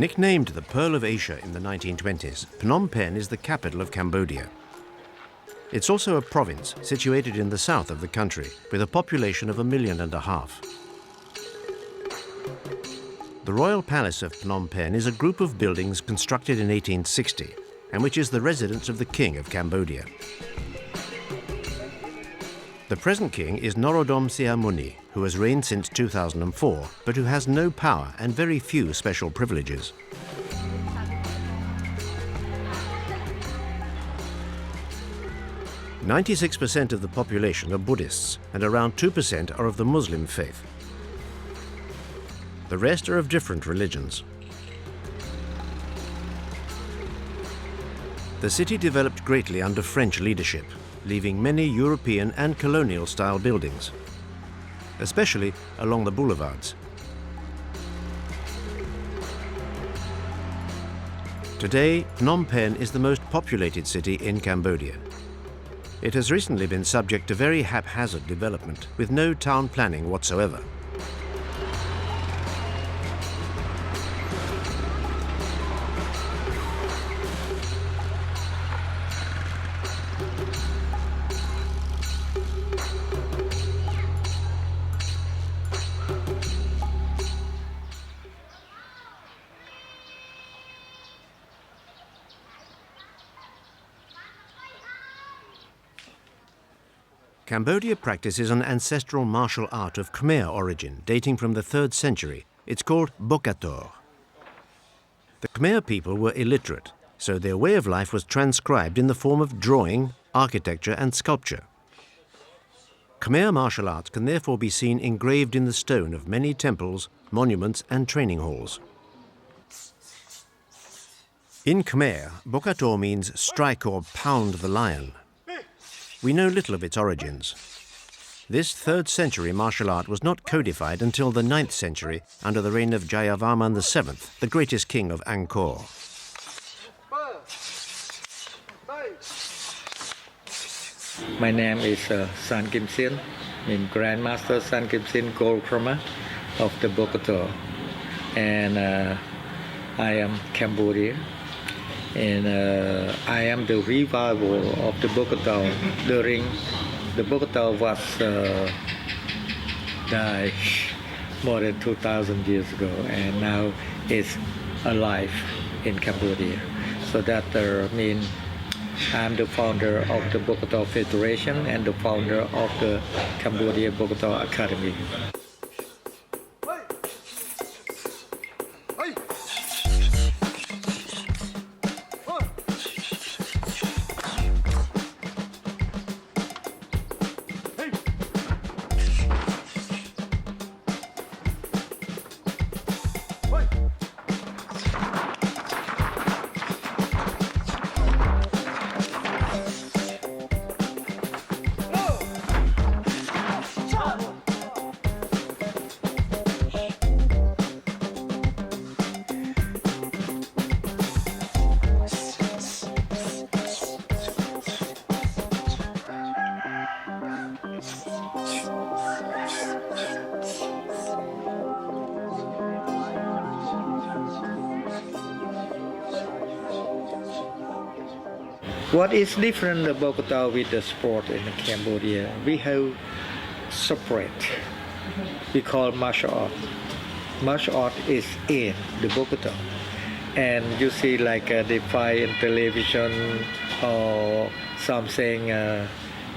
Nicknamed the Pearl of Asia in the 1920s, Phnom Penh is the capital of Cambodia. It's also a province situated in the south of the country, with a population of 1.5 million. The Royal Palace of Phnom Penh is a group of buildings constructed in 1860, and which is the residence of the King of Cambodia. The present king is Norodom Sihamuni, who has reigned since 2004, but who has no power and very few special privileges. "96% of the population are Buddhists, and around 2% are of the Muslim faith. The rest are of different religions. The city developed greatly under French leadership, leaving many European and colonial-style buildings, especially along the boulevards. Today, Phnom Penh is the most populated city in Cambodia. It has recently been subject to very haphazard development, with no town planning whatsoever. Cambodia practices an ancestral martial art of Khmer origin, dating from the 3rd century. It's called Bokator. The Khmer people were illiterate, so their way of life was transcribed in the form of drawing, architecture, and sculpture. Khmer martial arts can therefore be seen engraved in the stone of many temples, monuments, and training halls. In Khmer, Bokator means strike or pound the lion. We know little of its origins. This 3rd century martial art was not codified until the 9th century under the reign of Jayavarman VII, the greatest king of Angkor. My name is San Kim Sin, I'm Grandmaster San Kim Sin Gold Krama of the Bokator. And I am Cambodia. And I am the revival of the Bokator during the Bokator was died more than 2,000 years ago, and now it's alive in Cambodia. So that means I'm the founder of the Bokator Federation and the founder of the Cambodia Bokator Academy. What is different about Bokator with the sport in Cambodia? We have separate. We call martial art. Martial art is in the Bokator, and you see like they fight in television or something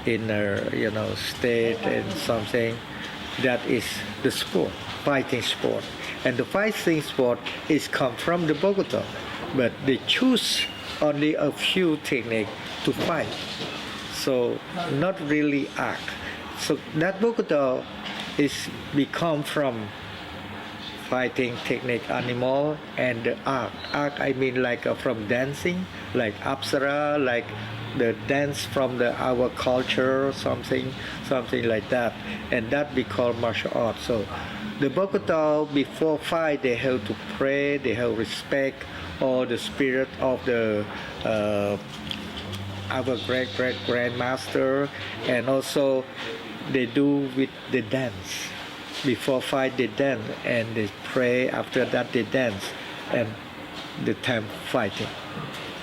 in state and something. That is the sport, fighting sport, and the fighting sport is come from the Bokator, but they choose only a few techniques to fight, so not really art. So that Bokator is become from fighting technique, animal, and the art. Art I mean like from dancing, like Apsara, like the dance from our culture, something like that, and that we call martial art. So the Bokator before fight they have to pray, they have respect or the spirit of the our great grandmaster, and also they do with the dance. Before fight they dance and they pray, after that they dance, and the time fighting.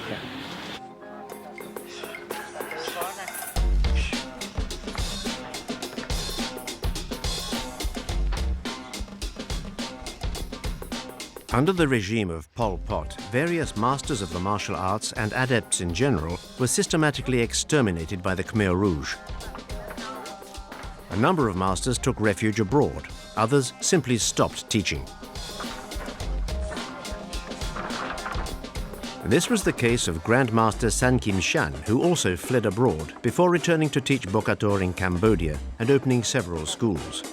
Yeah. Under the regime of Pol Pot, various masters of the martial arts and adepts in general were systematically exterminated by the Khmer Rouge. A number of masters took refuge abroad, others simply stopped teaching. This was the case of Grandmaster San Kim Shan, who also fled abroad before returning to teach Bokator in Cambodia and opening several schools.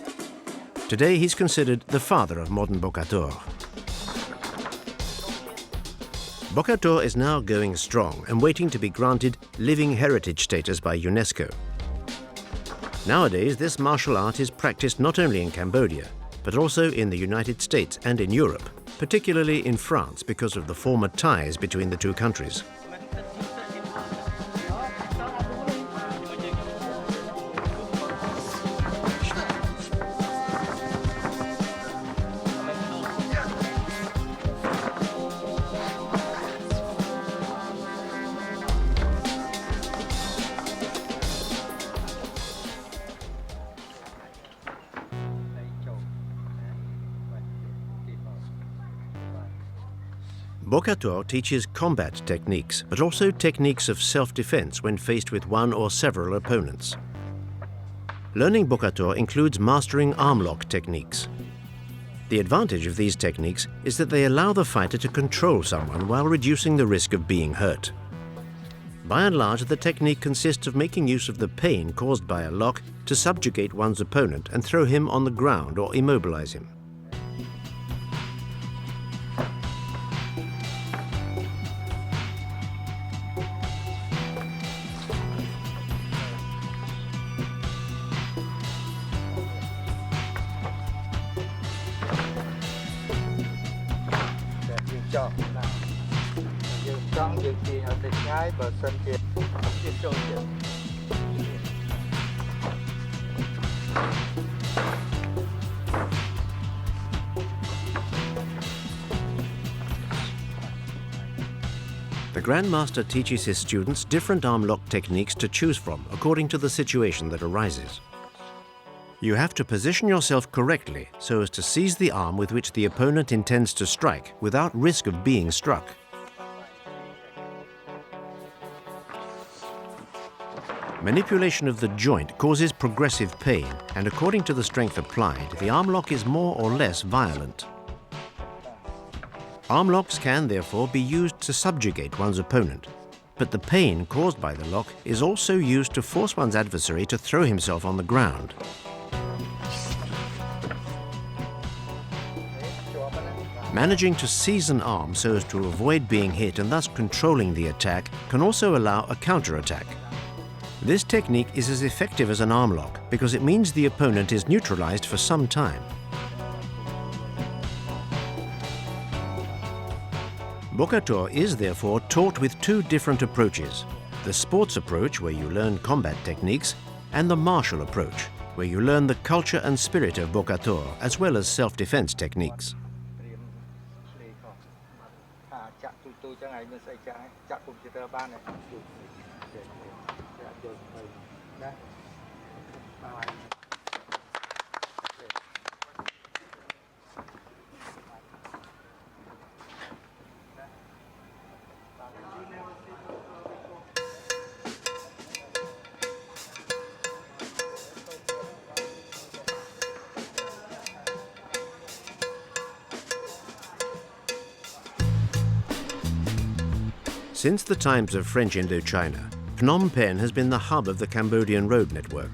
Today he's considered the father of modern Bokator. Bokator is now going strong and waiting to be granted living heritage status by UNESCO. Nowadays, this martial art is practiced not only in Cambodia, but also in the United States and in Europe, particularly in France because of the former ties between the two countries. Bokator teaches combat techniques, but also techniques of self-defense when faced with one or several opponents. Learning Bokator includes mastering arm lock techniques. The advantage of these techniques is that they allow the fighter to control someone while reducing the risk of being hurt. By and large, the technique consists of making use of the pain caused by a lock to subjugate one's opponent and throw him on the ground or immobilize him. The Grandmaster teaches his students different arm lock techniques to choose from according to the situation that arises. You have to position yourself correctly so as to seize the arm with which the opponent intends to strike without risk of being struck. Manipulation of the joint causes progressive pain, and according to the strength applied, the arm lock is more or less violent. Arm locks can therefore be used to subjugate one's opponent, but the pain caused by the lock is also used to force one's adversary to throw himself on the ground. Managing to seize an arm so as to avoid being hit and thus controlling the attack can also allow a counterattack. This technique is as effective as an arm lock because it means the opponent is neutralized for some time. Bokator is therefore taught with two different approaches: the sports approach, where you learn combat techniques, and the martial approach, where you learn the culture and spirit of Bokator as well as self-defense techniques. Since the times of French Indochina, Phnom Penh has been the hub of the Cambodian road network.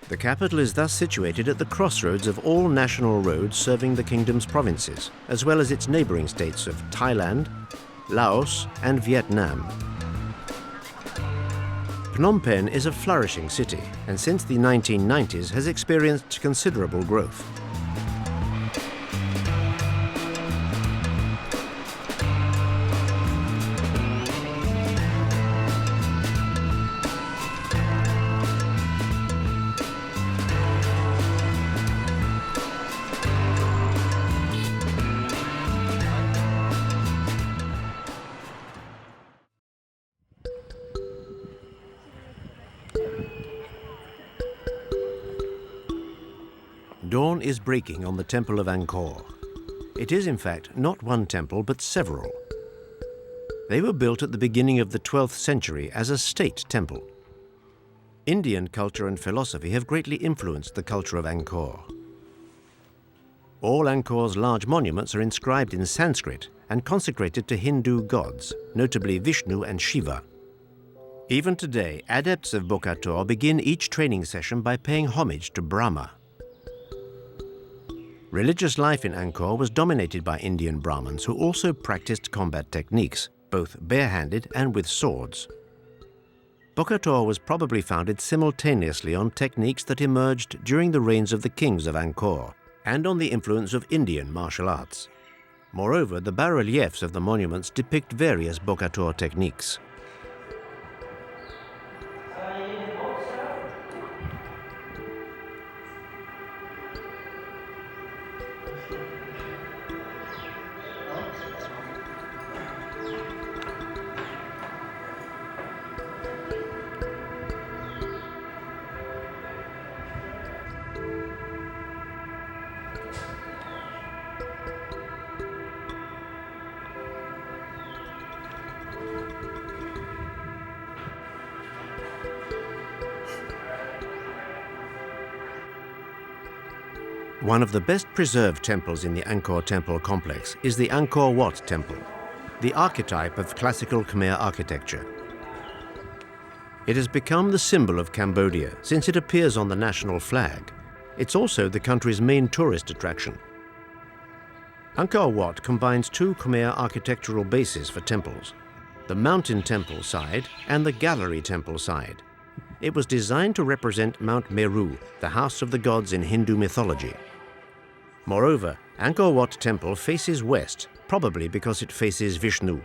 The capital is thus situated at the crossroads of all national roads serving the kingdom's provinces, as well as its neighboring states of Thailand, Laos, and Vietnam. Phnom Penh is a flourishing city, and since the 1990s has experienced considerable growth. dawn is breaking on the Temple of Angkor. It is, in fact, not one temple, but several. They were built at the beginning of the 12th century as a state temple. Indian culture and philosophy have greatly influenced the culture of Angkor. All Angkor's large monuments are inscribed in Sanskrit and consecrated to Hindu gods, notably Vishnu and Shiva. Even today, adepts of Bokator begin each training session by paying homage to Brahma. Religious life in Angkor was dominated by Indian Brahmins who also practiced combat techniques, both barehanded and with swords. Bokator was probably founded simultaneously on techniques that emerged during the reigns of the kings of Angkor and on the influence of Indian martial arts. Moreover, the bas-reliefs of the monuments depict various Bokator techniques. One of the best preserved temples in the Angkor temple complex is the Angkor Wat temple, the archetype of classical Khmer architecture. It has become the symbol of Cambodia since it appears on the national flag. It's also the country's main tourist attraction. Angkor Wat combines two Khmer architectural bases for temples, the mountain temple side and the gallery temple side. It was designed to represent Mount Meru, the house of the gods in Hindu mythology. Moreover, Angkor Wat temple faces west, probably because it faces Vishnu.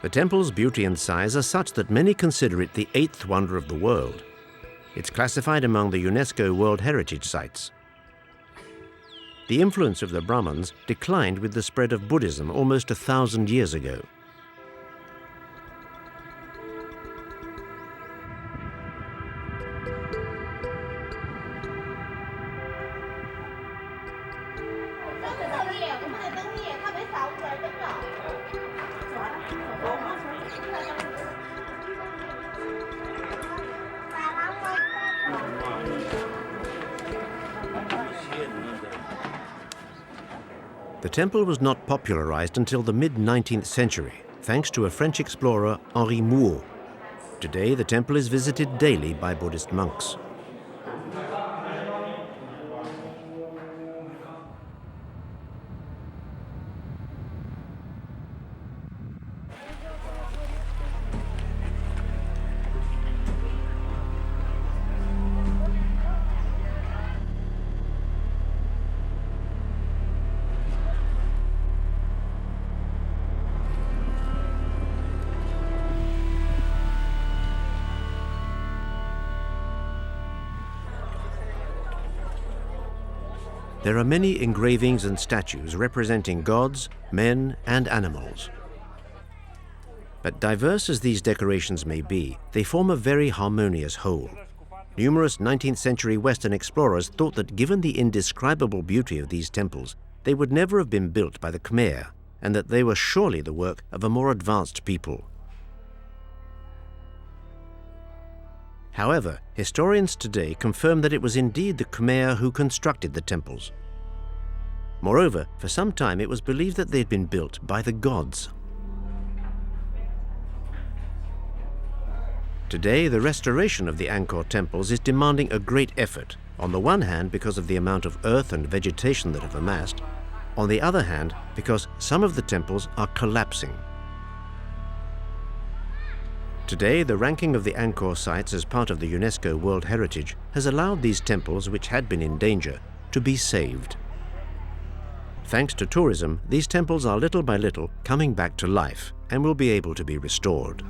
The temple's beauty and size are such that many consider it the eighth wonder of the world. It's classified among the UNESCO World Heritage Sites. The influence of the Brahmins declined with the spread of Buddhism almost 1,000 years ago. The temple was not popularized until the mid-19th century, thanks to a French explorer, Henri Mouot. Today, the temple is visited daily by Buddhist monks. There are many engravings and statues representing gods, men, and animals. But diverse as these decorations may be, they form a very harmonious whole. Numerous 19th century Western explorers thought that given the indescribable beauty of these temples, they would never have been built by the Khmer, and that they were surely the work of a more advanced people. However, historians today confirm that it was indeed the Khmer who constructed the temples. Moreover, for some time it was believed that they had been built by the gods. Today, the restoration of the Angkor temples is demanding a great effort, on the one hand because of the amount of earth and vegetation that have amassed, on the other hand because some of the temples are collapsing. Today, the ranking of the Angkor sites as part of the UNESCO World Heritage has allowed these temples, which had been in danger, to be saved. Thanks to tourism, these temples are little by little coming back to life and will be able to be restored.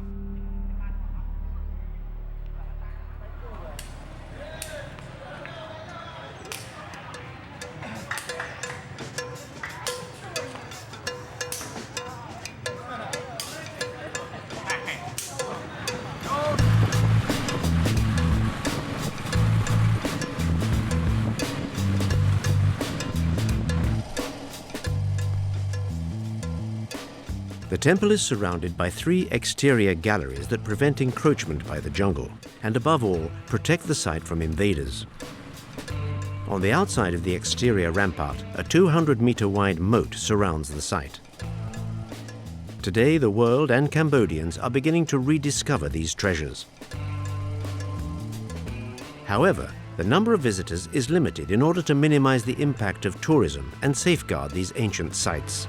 The temple is surrounded by 3 exterior galleries that prevent encroachment by the jungle, and above all, protect the site from invaders. On the outside of the exterior rampart, a 200-meter-wide moat surrounds the site. Today, the world and Cambodians are beginning to rediscover these treasures. However, the number of visitors is limited in order to minimize the impact of tourism and safeguard these ancient sites.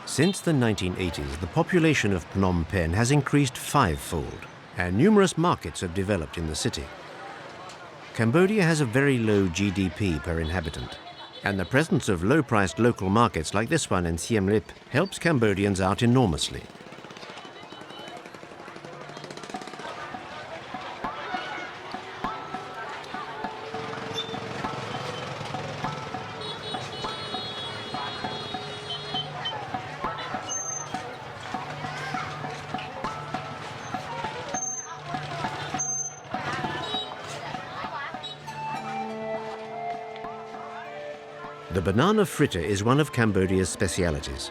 Since the 1980s, the population of Phnom Penh has increased 5-fold, and numerous markets have developed in the city. Cambodia has a very low GDP per inhabitant, and the presence of low-priced local markets like this one in Siem Reap helps Cambodians out enormously. The banana fritter is one of Cambodia's specialities.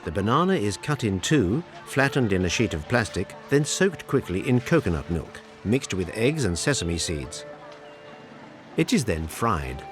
The banana is cut in 2, flattened in a sheet of plastic, then soaked quickly in coconut milk, mixed with eggs and sesame seeds. It is then fried.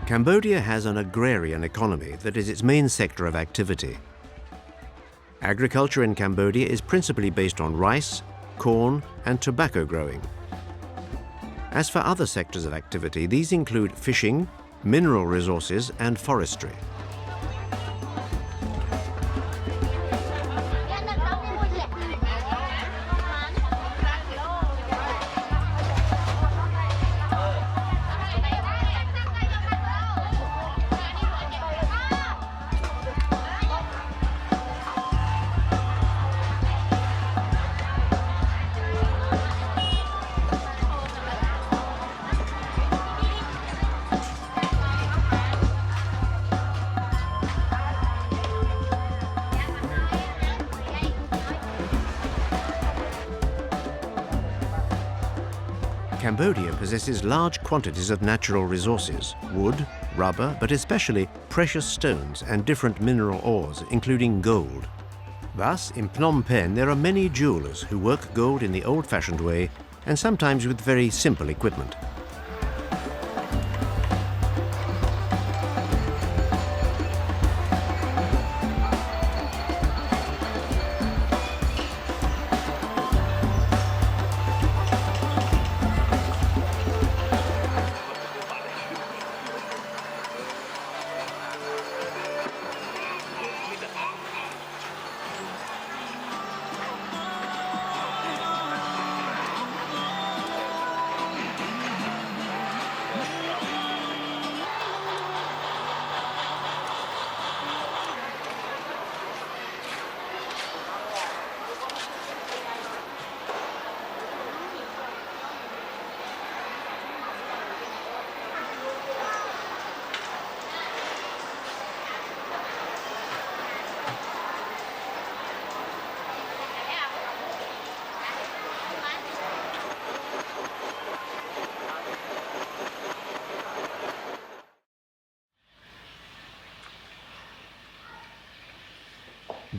Cambodia has an agrarian economy that is its main sector of activity. Agriculture in Cambodia is principally based on rice, corn, and tobacco growing. As for other sectors of activity, these include fishing, mineral resources, and forestry. Cambodia possesses large quantities of natural resources, wood, rubber, but especially precious stones and different mineral ores, including gold. Thus, in Phnom Penh, there are many jewelers who work gold in the old-fashioned way and sometimes with very simple equipment.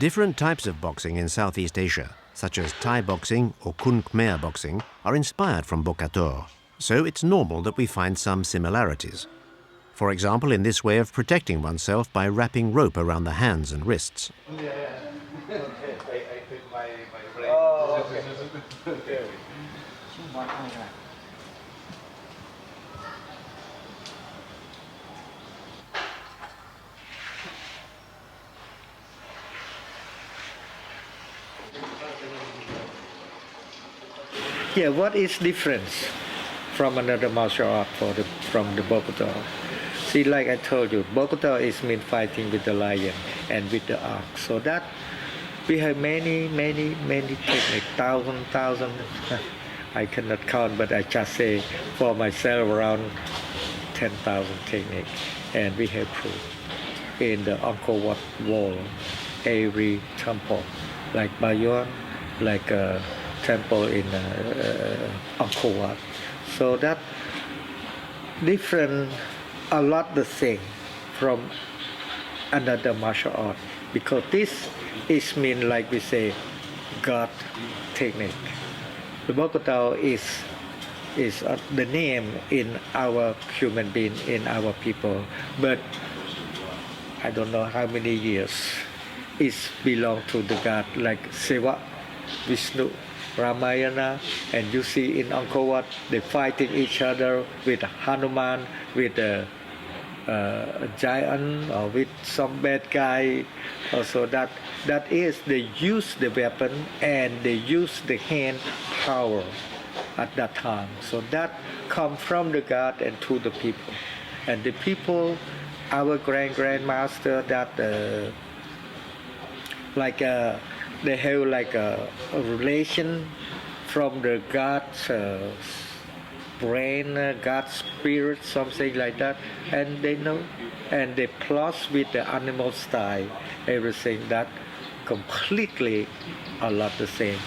Different types of boxing in Southeast Asia, such as Thai boxing or Kun Khmer boxing, are inspired from Bokator, so it's normal that we find some similarities. For example, in this way of protecting oneself by wrapping rope around the hands and wrists. Yeah, what is difference from another martial art from the Bokator? See, like I told you, Bokator is mean fighting with the lion and with the ox. So that we have many techniques, thousand. I cannot count, but I just say for myself around 10,000 techniques. And we have proof in the Angkor Wat wall, every temple, like Bayon, like a temple in Angkor Wat. So that different, a lot the same from another martial art, because this is mean like we say God technique. The Bokator is the name in our human being, in our people, but I don't know how many years it belong to the God like Shiva, Vishnu, Ramayana, and you see in Angkor Wat they fighting each other with Hanuman, with a giant, or with some bad guy. Also that is they use the weapon and they use the hand power at that time. So that come from the God and to the people, and the people, our grandmaster, that they have like a relation from the God's brain, God's spirit, something like that, and they know, and they plus with the animal style, everything that completely a lot the same.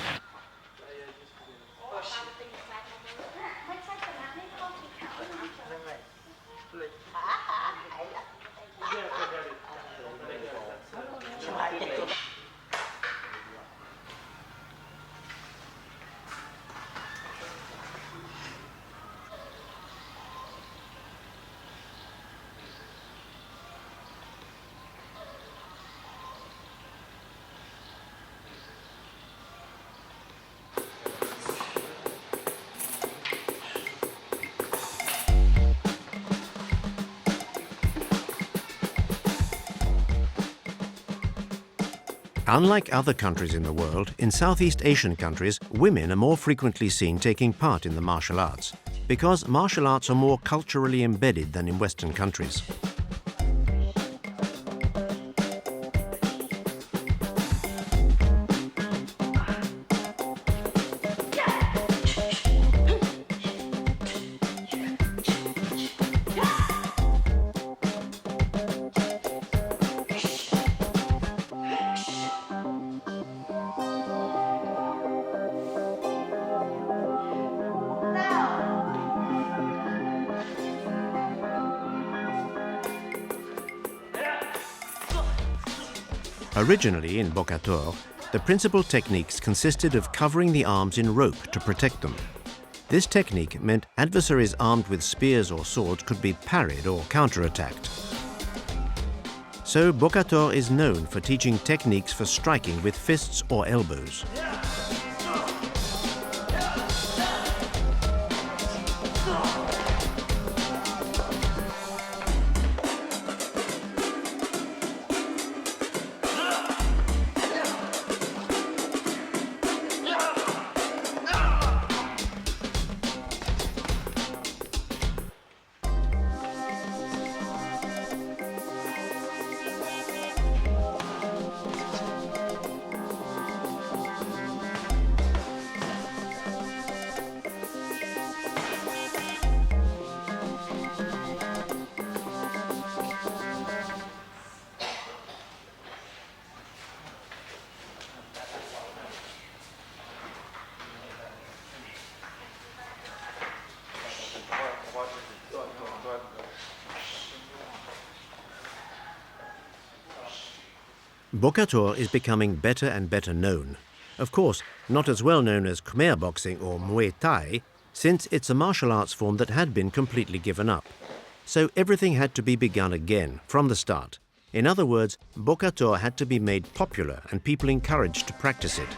Unlike other countries in the world, in Southeast Asian countries, women are more frequently seen taking part in the martial arts, because martial arts are more culturally embedded than in Western countries. Originally in Bokator, the principal techniques consisted of covering the arms in rope to protect them. This technique meant adversaries armed with spears or swords could be parried or counterattacked. So Bokator is known for teaching techniques for striking with fists or elbows. Bokator is becoming better and better known. Of course, not as well known as Khmer boxing or Muay Thai, since it's a martial arts form that had been completely given up. So everything had to be begun again, from the start. In other words, Bokator had to be made popular and people encouraged to practice it.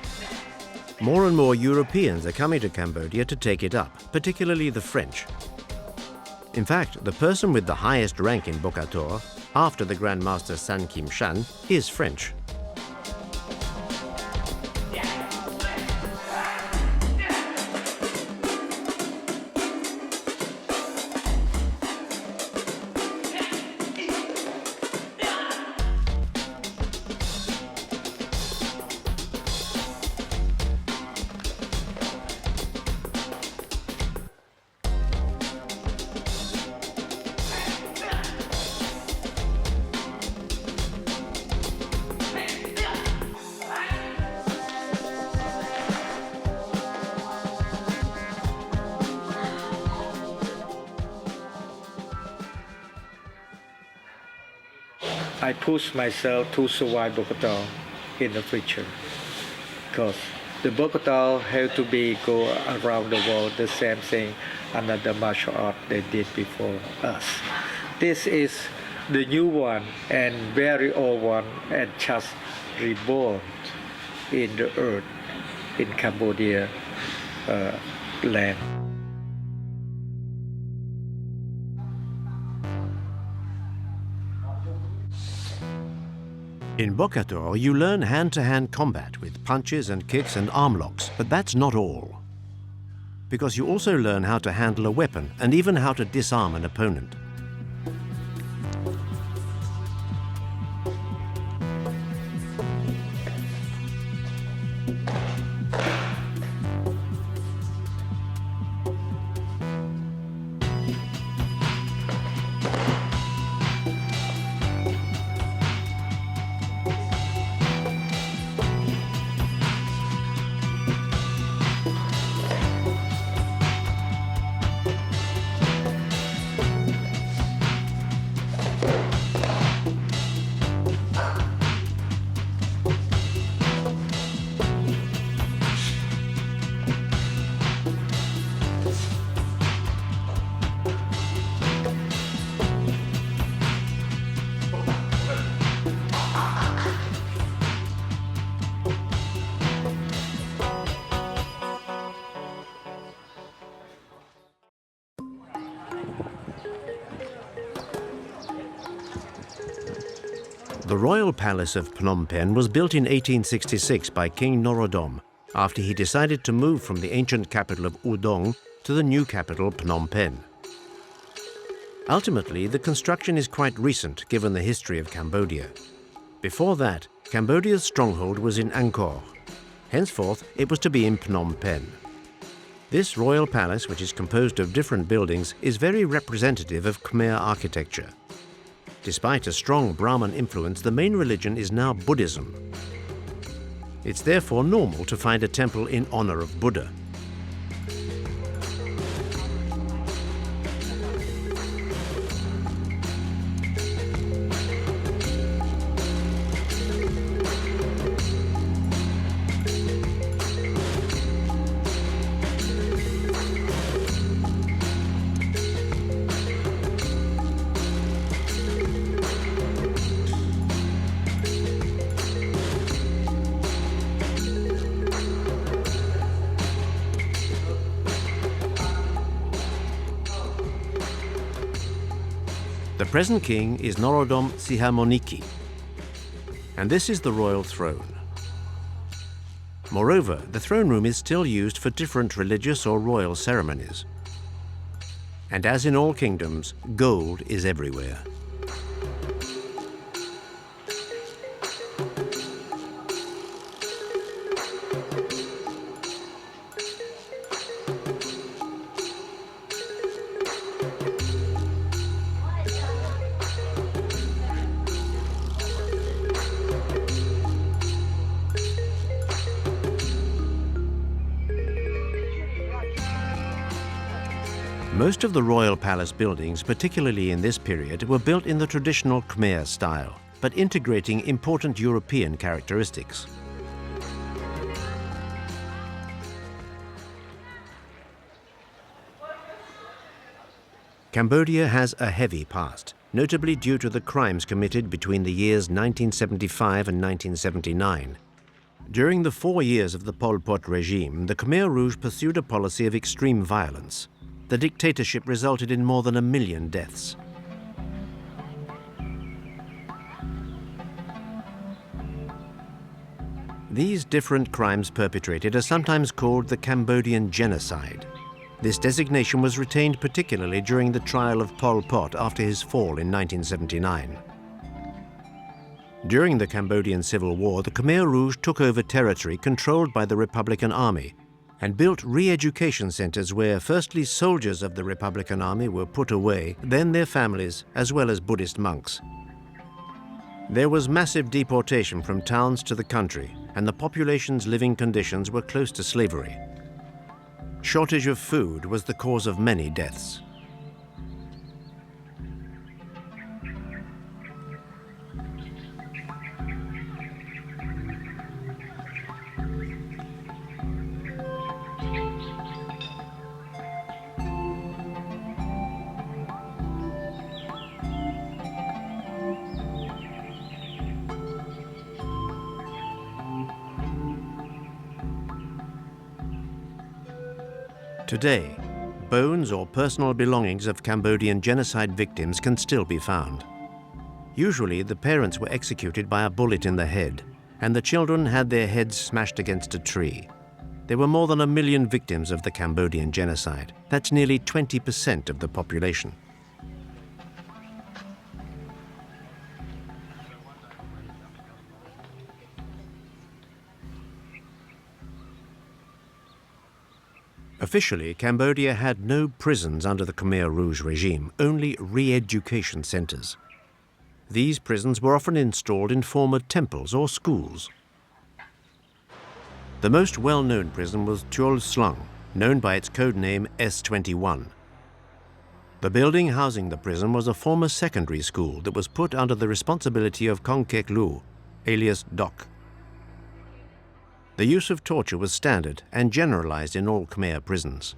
More and more Europeans are coming to Cambodia to take it up, particularly the French. In fact, the person with the highest rank in Bokator, after the Grandmaster San Kim Shan, is French. I push myself to survive Bokator in the future, because the Bokator have to go around the world the same thing another martial art they did before us. This is the new one and very old one and just reborn in the earth in Cambodia land. In Bokator, you learn hand-to-hand combat with punches and kicks and arm locks, but that's not all. Because you also learn how to handle a weapon and even how to disarm an opponent. The royal palace of Phnom Penh was built in 1866 by King Norodom after he decided to move from the ancient capital of Udong to the new capital Phnom Penh. Ultimately, the construction is quite recent given the history of Cambodia. Before that, Cambodia's stronghold was in Angkor. Henceforth, it was to be in Phnom Penh. This royal palace, which is composed of different buildings, is very representative of Khmer architecture. Despite a strong Brahmin influence, the main religion is now Buddhism. It's therefore normal to find a temple in honor of Buddha. The present king is Norodom Sihamonithi, and this is the royal throne. Moreover, the throne room is still used for different religious or royal ceremonies. And as in all kingdoms, gold is everywhere. Most of the royal palace buildings, particularly in this period, were built in the traditional Khmer style, but integrating important European characteristics. Cambodia has a heavy past, notably due to the crimes committed between the years 1975 and 1979. During the 4 years of the Pol Pot regime, the Khmer Rouge pursued a policy of extreme violence. The dictatorship resulted in more than 1 million deaths. These different crimes perpetrated are sometimes called the Cambodian genocide. This designation was retained particularly during the trial of Pol Pot after his fall in 1979. During the Cambodian Civil War, the Khmer Rouge took over territory controlled by the Republican Army and built re-education centers where firstly soldiers of the Republican Army were put away, then their families, as well as Buddhist monks. There was massive deportation from towns to the country, and the population's living conditions were close to slavery. Shortage of food was the cause of many deaths. Today, bones or personal belongings of Cambodian genocide victims can still be found. Usually, the parents were executed by a bullet in the head, and the children had their heads smashed against a tree. There were more than 1 million victims of the Cambodian genocide. That's nearly 20% of the population. Officially, Cambodia had no prisons under the Khmer Rouge regime, only re-education centers. These prisons were often installed in former temples or schools. The most well-known prison was Tuol Slung, known by its code name S21. The building housing the prison was a former secondary school that was put under the responsibility of Kong Kek Lu, alias Doc. The use of torture was standard and generalized in all Khmer prisons.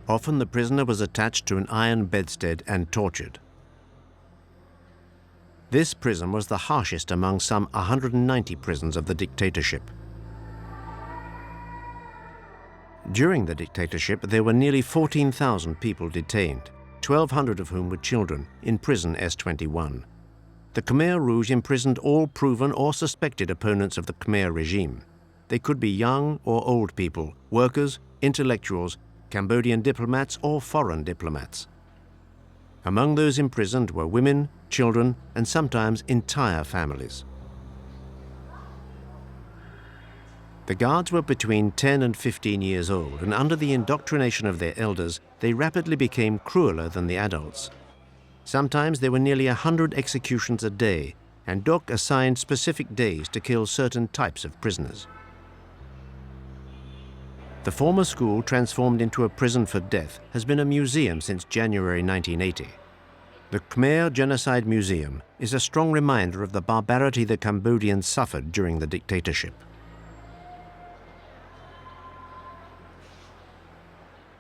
Often the prisoner was attached to an iron bedstead and tortured. This prison was the harshest among some 190 prisons of the dictatorship. During the dictatorship, there were nearly 14,000 people detained, 1,200 of whom were children, in prison S21. The Khmer Rouge imprisoned all proven or suspected opponents of the Khmer regime. They could be young or old people, workers, intellectuals, Cambodian diplomats or foreign diplomats. Among those imprisoned were women, children, and sometimes entire families. The guards were between 10 and 15 years old, and under the indoctrination of their elders, they rapidly became crueler than the adults. Sometimes there were nearly 100 executions a day, and Doc assigned specific days to kill certain types of prisoners. The former school, transformed into a prison for death, has been a museum since January 1980. The Khmer Genocide Museum is a strong reminder of the barbarity the Cambodians suffered during the dictatorship.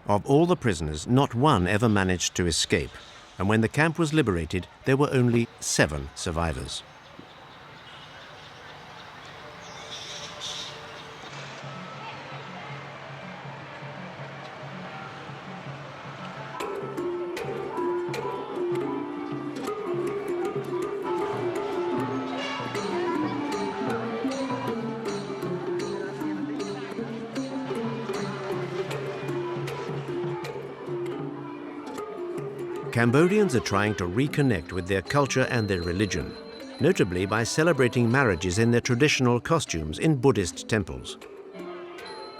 Of all the prisoners, not one ever managed to escape. And when the camp was liberated, there were only 7 survivors. Cambodians are trying to reconnect with their culture and their religion, notably by celebrating marriages in their traditional costumes in Buddhist temples.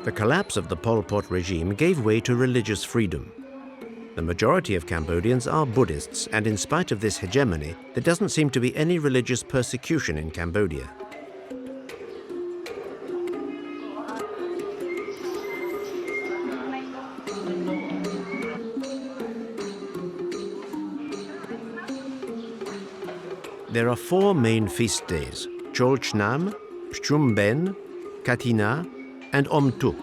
The collapse of the Pol Pot regime gave way to religious freedom. The majority of Cambodians are Buddhists, and in spite of this hegemony, there doesn't seem to be any religious persecution in Cambodia. There are 4 main feast days: Chol Chnam, Pchum Ben, Katina, and Om Tuk.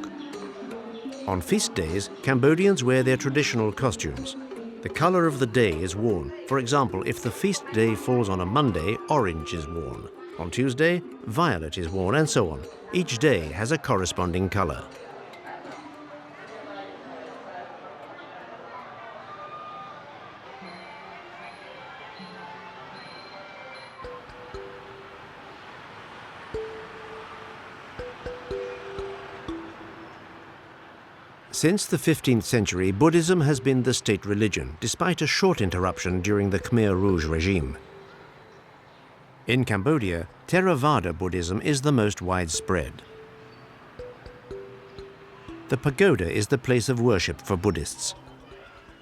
On feast days, Cambodians wear their traditional costumes. The color of the day is worn. For example, if the feast day falls on a Monday, orange is worn. On Tuesday, violet is worn, and so on. Each day has a corresponding color. Since the 15th century, Buddhism has been the state religion, despite a short interruption during the Khmer Rouge regime. In Cambodia, Theravada Buddhism is the most widespread. The pagoda is the place of worship for Buddhists.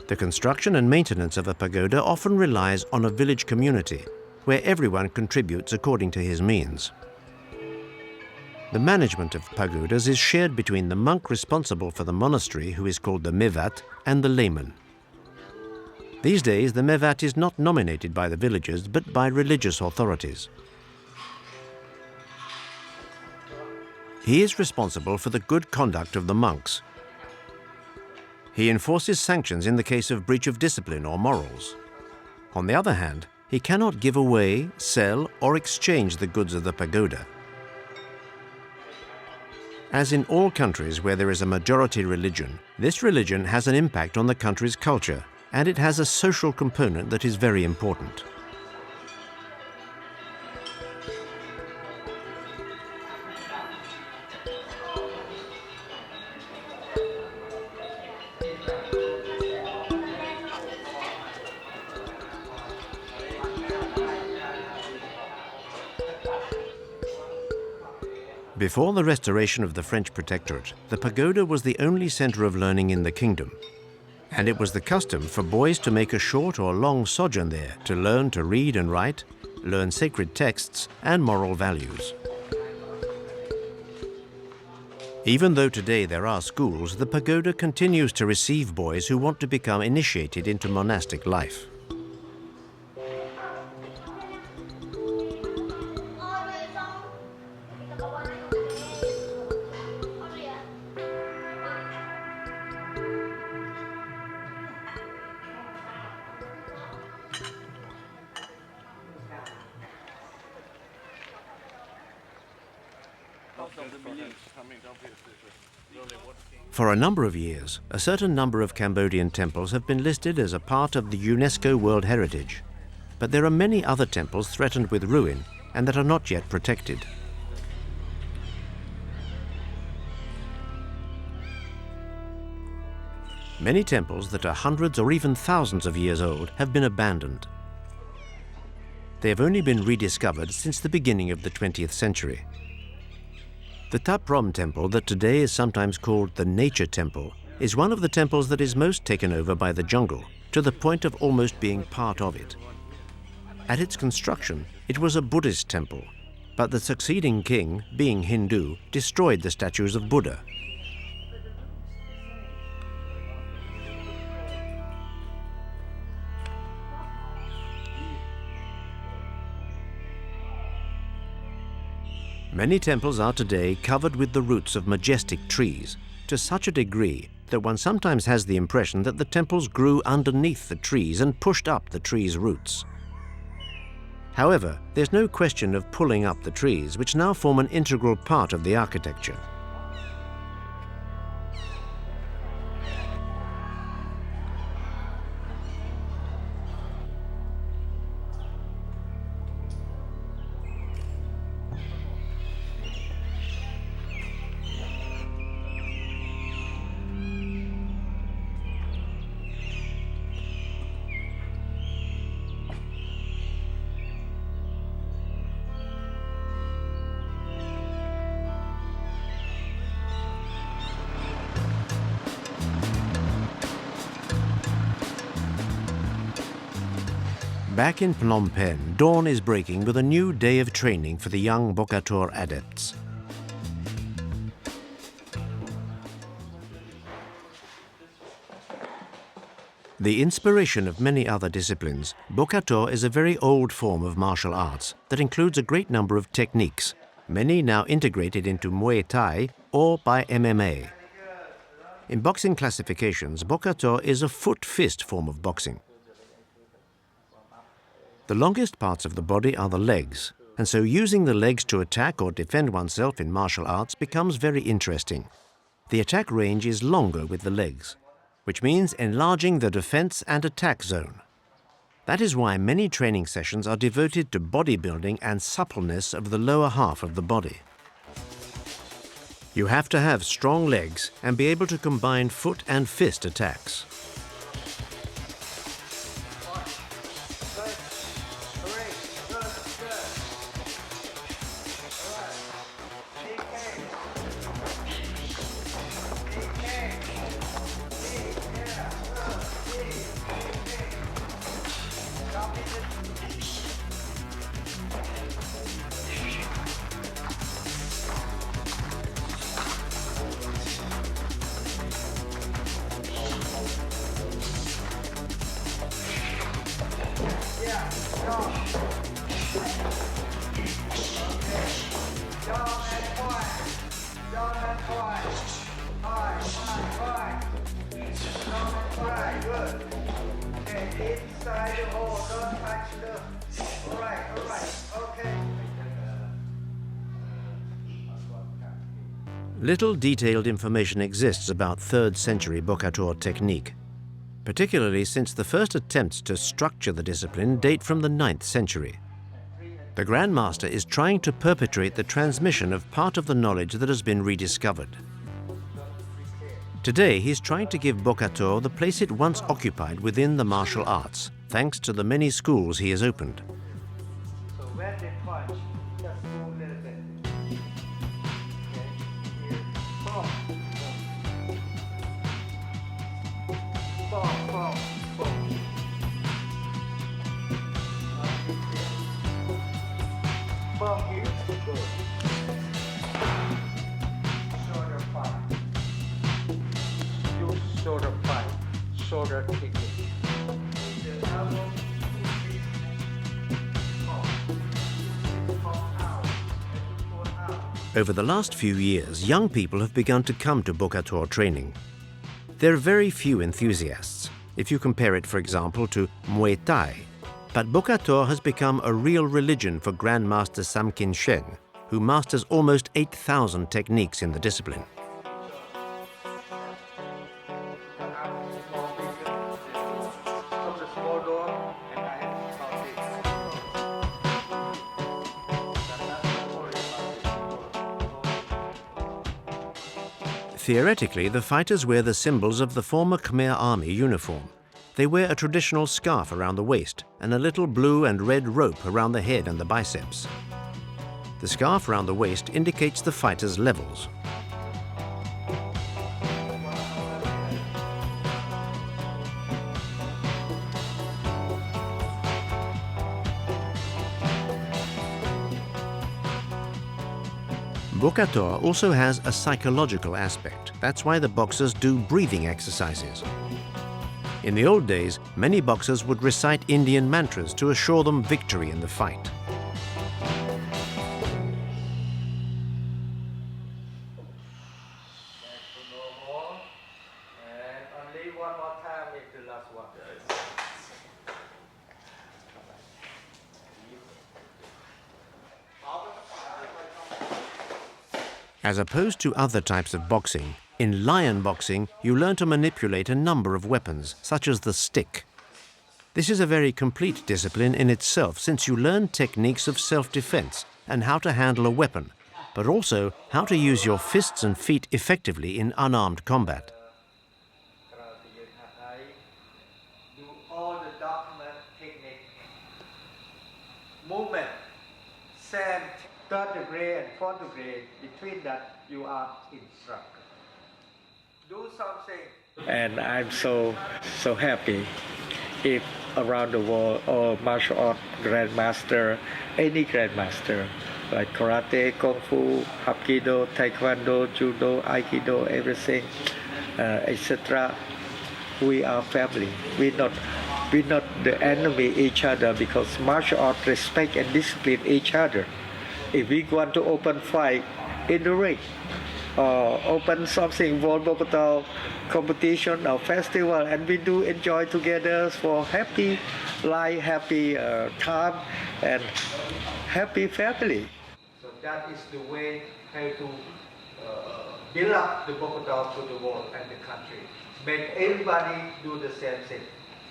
The construction and maintenance of a pagoda often relies on a village community, where everyone contributes according to his means. The management of pagodas is shared between the monk responsible for the monastery, who is called the mevat, and the layman. These days, the mevat is not nominated by the villagers, but by religious authorities. He is responsible for the good conduct of the monks. He enforces sanctions in the case of breach of discipline or morals. On the other hand, he cannot give away, sell, or exchange the goods of the pagoda. As in all countries where there is a majority religion, this religion has an impact on the country's culture, and it has a social component that is very important. Before the restoration of the French protectorate, the pagoda was the only center of learning in the kingdom, and it was the custom for boys to make a short or long sojourn there to learn to read and write, learn sacred texts and moral values. Even though today there are schools, the pagoda continues to receive boys who want to become initiated into monastic life. For a number of years, a certain number of Cambodian temples have been listed as a part of the UNESCO World Heritage, but there are many other temples threatened with ruin and that are not yet protected. Many temples that are hundreds or even thousands of years old have been abandoned. They have only been rediscovered since the beginning of the 20th century. The Thap Rom temple, that today is sometimes called the Nature Temple, is one of the temples that is most taken over by the jungle, to the point of almost being part of it. At its construction, it was a Buddhist temple, but the succeeding king, being Hindu, destroyed the statues of Buddha. Many temples are today covered with the roots of majestic trees, to such a degree that one sometimes has the impression that the temples grew underneath the trees and pushed up the trees' roots. However, there's no question of pulling up the trees, which now form an integral part of the architecture. Back in Phnom Penh, dawn is breaking with a new day of training for the young Bokator adepts. The inspiration of many other disciplines, Bokator is a very old form of martial arts that includes a great number of techniques, many now integrated into Muay Thai or by MMA. In boxing classifications, Bokator is a foot-fist form of boxing. The longest parts of the body are the legs, and so using the legs to attack or defend oneself in martial arts becomes very interesting. The attack range is longer with the legs, which means enlarging the defense and attack zone. That is why many training sessions are devoted to bodybuilding and suppleness of the lower half of the body. You have to have strong legs and be able to combine foot and fist attacks. Little detailed information exists about 3rd century Bokator technique, particularly since the first attempts to structure the discipline date from the 9th century. The Grand Master is trying to perpetuate the transmission of part of the knowledge that has been rediscovered. Today, he's trying to give Bokator the place it once occupied within the martial arts, thanks to the many schools he has opened. So when they punch, just move a little bit. Shoulder fight, shoulder kicking. Over the last few years, young people have begun to come to Bokator training. There are very few enthusiasts, if you compare it, for example, to Muay Thai. But Bokator has become a real religion for Grandmaster Samkin Shen, who masters almost 8,000 techniques in the discipline. Theoretically, the fighters wear the symbols of the former Khmer army uniform. They wear a traditional scarf around the waist and a little blue and red rope around the head and the biceps. The scarf around the waist indicates the fighter's levels. Bokator also has a psychological aspect. That's why the boxers do breathing exercises. In the old days, many boxers would recite Indian mantras to assure them victory in the fight. As opposed to other types of boxing, in lion boxing, you learn to manipulate a number of weapons, such as the stick. This is a very complete discipline in itself, since you learn techniques of self-defense and how to handle a weapon, but also how to use your fists and feet effectively in unarmed combat. Do all the document technique, movement, sand, 3rd degree and 4th degree, between that you are instructor. Do something. And I'm so happy if around the world all martial art grandmaster, any grandmaster, like karate, kung fu, hapkido, taekwondo, judo, aikido, everything, etc. we are family. We not the enemy each other because martial art respect and discipline each other. If we want to open fight in the ring, or open something World Bokator competition or festival, and we do enjoy together for happy life, happy time, and happy family. So that is the way how to build up the Bokator to the world and the country. Make everybody do the same thing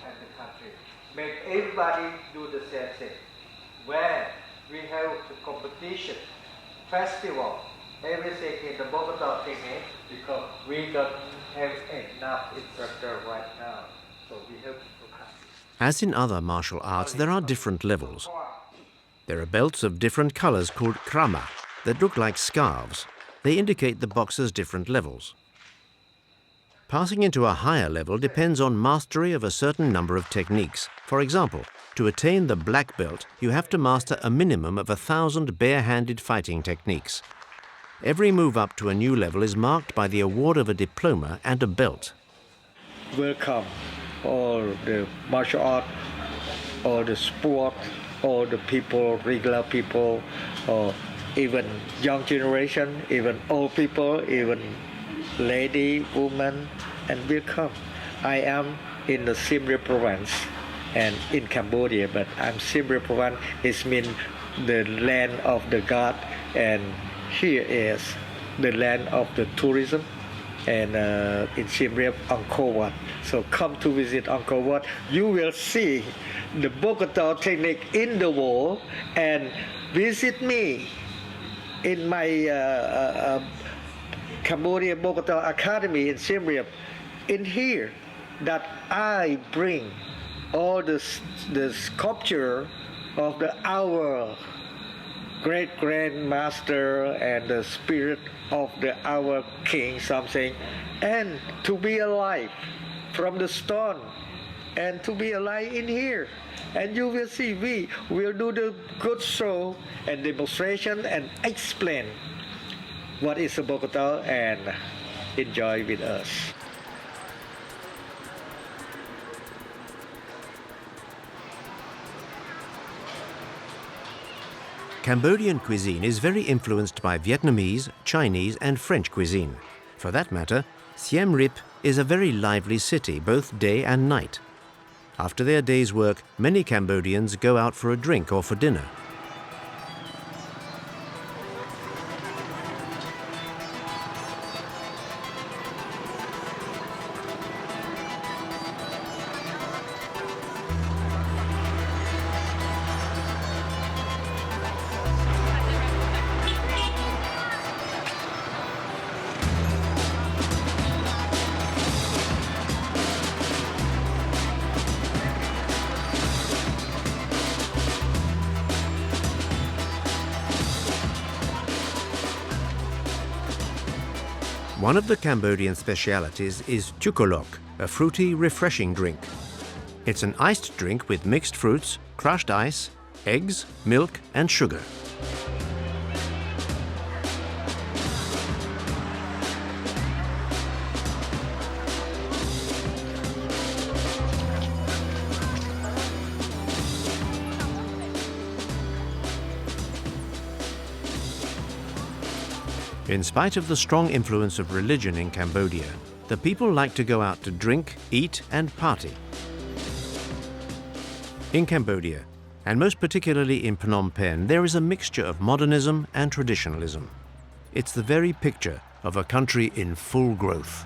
and the country. Make everybody do the same thing. Where we have the competition, festival, everything in the Bokator technique, because we don't have enough instructor right now. So we have to practice. As in other martial arts, there are different levels. There are belts of different colors called krama that look like scarves. They indicate the boxer's different levels. Passing into a higher level depends on mastery of a certain number of techniques. For example, to attain the black belt, you have to master a minimum of 1,000 bare-handed fighting techniques. Every move up to a new level is marked by the award of a diploma and a belt. Welcome all the martial art, all the sport, all the people, regular people, or even young generation, even old people, even lady, woman, and welcome. I am in the Siem Reap province and in Cambodia, but I'm Siem Reap province. It means the land of the God, and here is the land of the tourism, and in Siem Reap, Angkor Wat. So come to visit Angkor Wat. You will see the Bokator technique in the world, and visit me in my Cambodia Bokator Academy in Siem Reap. In here, that I bring all the sculpture of our great grandmaster and the spirit of our king, something, and to be alive from the stone, and to be alive in here. And you will see, we will do the good show and demonstration and explain what is a Bokator, and enjoy with us. Cambodian cuisine is very influenced by Vietnamese, Chinese and French cuisine. For that matter, Siem Reap is a very lively city, both day and night. After their day's work, many Cambodians go out for a drink or for dinner. One of the Cambodian specialities is chukolok, a fruity, refreshing drink. It's an iced drink with mixed fruits, crushed ice, eggs, milk and sugar. In spite of the strong influence of religion in Cambodia, the people like to go out to drink, eat and party. In Cambodia, and most particularly in Phnom Penh, there is a mixture of modernism and traditionalism. It's the very picture of a country in full growth.